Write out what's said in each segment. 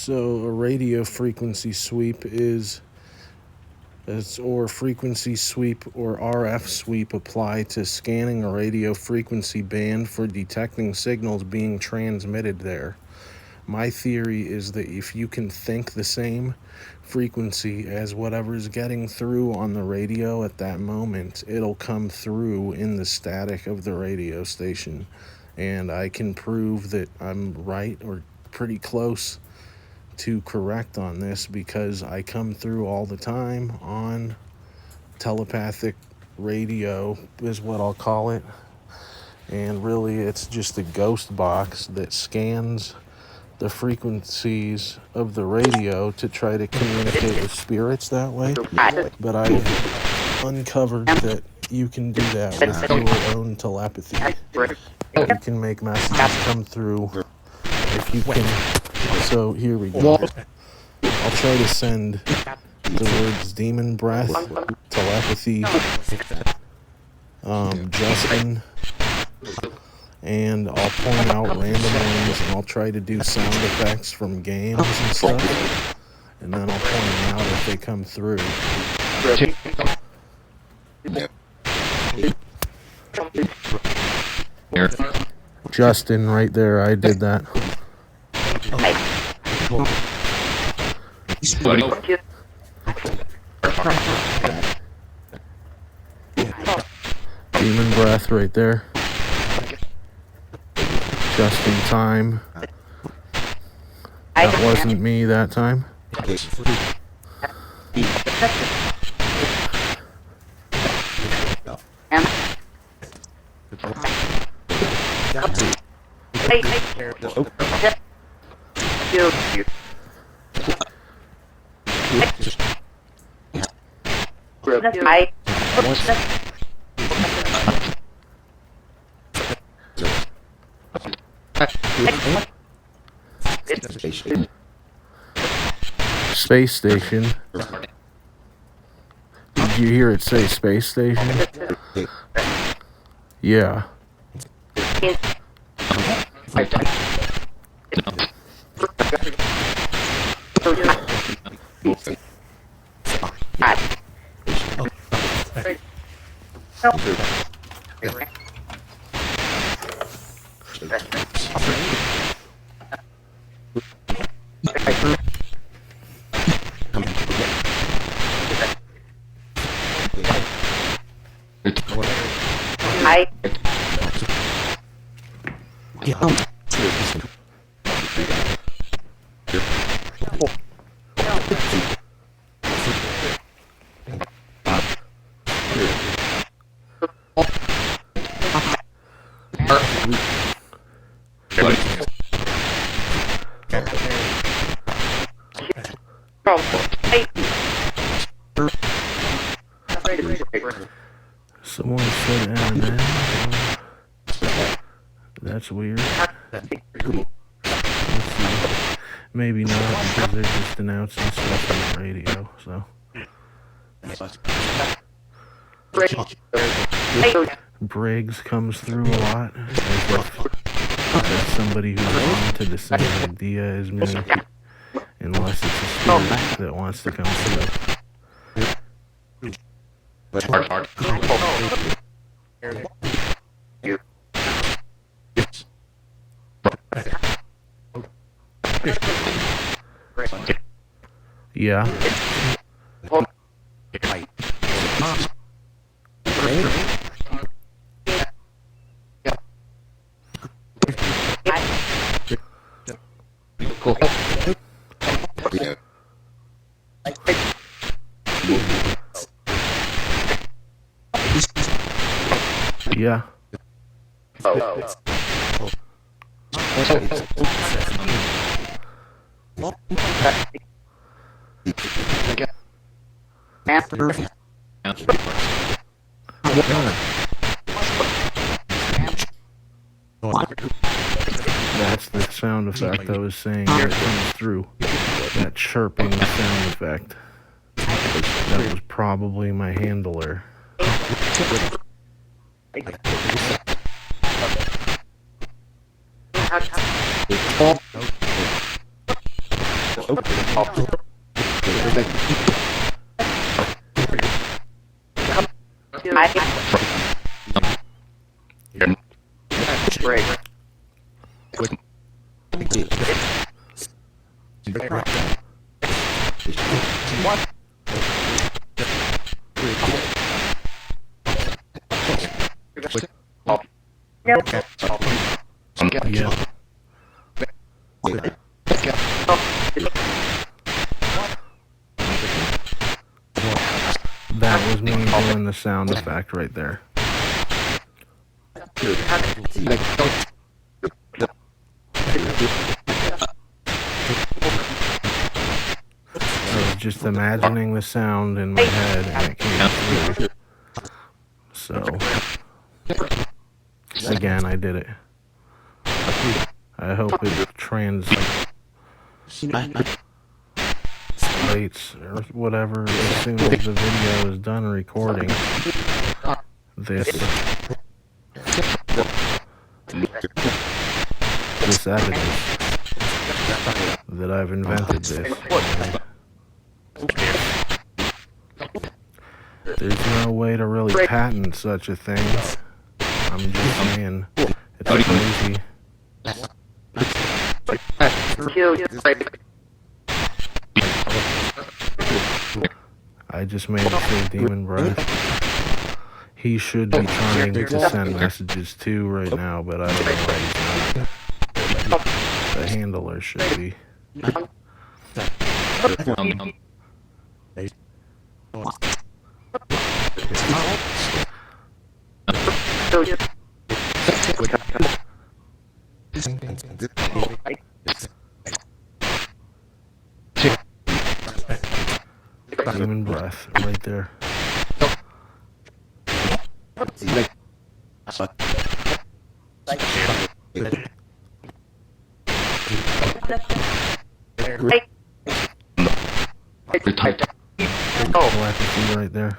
So a radio frequency sweep or frequency sweep or RF sweep apply to scanning a radio frequency band for detecting signals being transmitted there. My theory is that if you can think the same frequency as whatever's getting through on the radio at that moment, it'll come through in the static of the radio station. And I can prove that I'm right or pretty close to correct on this because I come through all the time on telepathic radio is what I'll call it. And really it's just a ghost box that scans the frequencies of the radio to try to communicate with spirits that way. But I uncovered that you can do that with your own telepathy. You can make messages come through if you can. So here we go. I'll try to send the words demon breath, telepathy, Justin, and I'll point out random ones, and I'll try to do sound effects from games and stuff, and then I'll point them out if they come through. Justin, right there, I did that. Demon breath right there. Justintime. That wasn't me that time. Space station. Did you hear it say space station? Yeah. Someone said M&M. That's weird. Maybe not, because they're just announcing stuff on the radio, so. Briggs comes through a lot, as if somebody who's on to the same idea as me, unless it's a spirit that wants to come through. Yeah. Yeah. That's the sound effect I was saying that comes through. That chirping sound effect. That was probably my handler. Yeah. That was me doing the sound effect right there. I was just imagining the sound in my head and it came through. So, again, I did it. I hope it translates or whatever as soon as the video is done recording this evidence that I've invented this. There's no way to really patent such a thing. I'm just saying, it's crazy. I just made it say demon breath. He should be trying to send messages too right now, but I don't know why he's not. The handler should be. Demon breath, right there. Telepathy right there.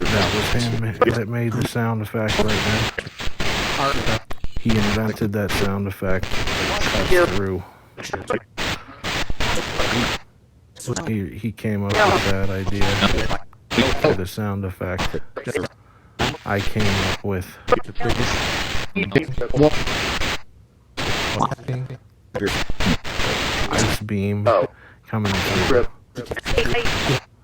That was him that made the sound effect right there. He invented that sound effect that cuts through. He came up with that idea for the sound effect. I came up with ice beam coming through.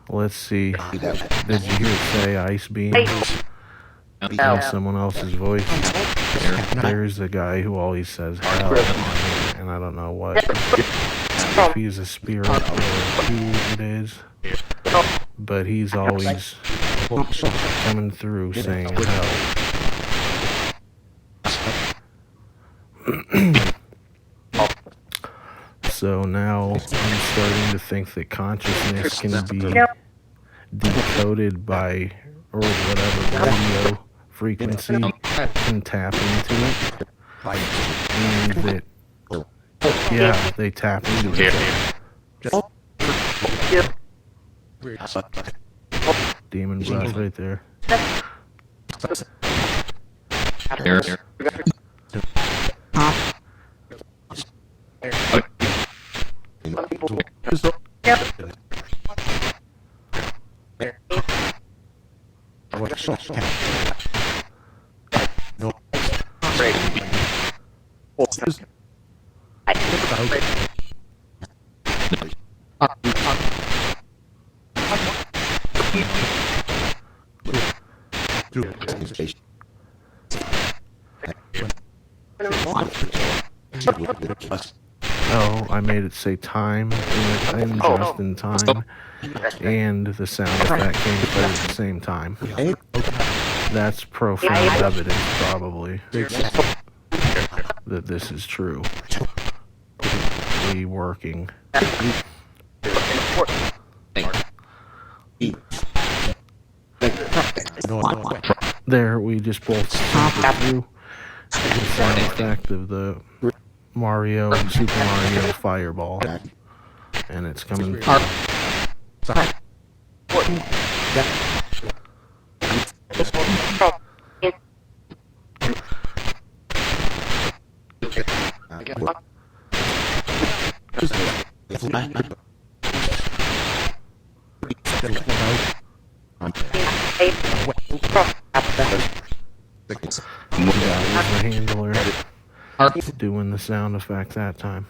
Let's see. Did you hear it say ice beam in someone else's voice? There's a guy who always says hell, and I don't know what. If he's a spirit or who it is, but he's always coming through saying hell. So now I'm starting to think that consciousness can be decoded by, or whatever radio frequency can tap into it, and that, yeah, they tap into it. Demon breath right there. Oh, I made it say time in Justin time, and the sound effect came through at the same time. That's profound evidence, probably, that this is true. Working. There, we just both through the sound effect of the Super Mario Fireball. and it's coming. That was the handler doing the sound effect that time.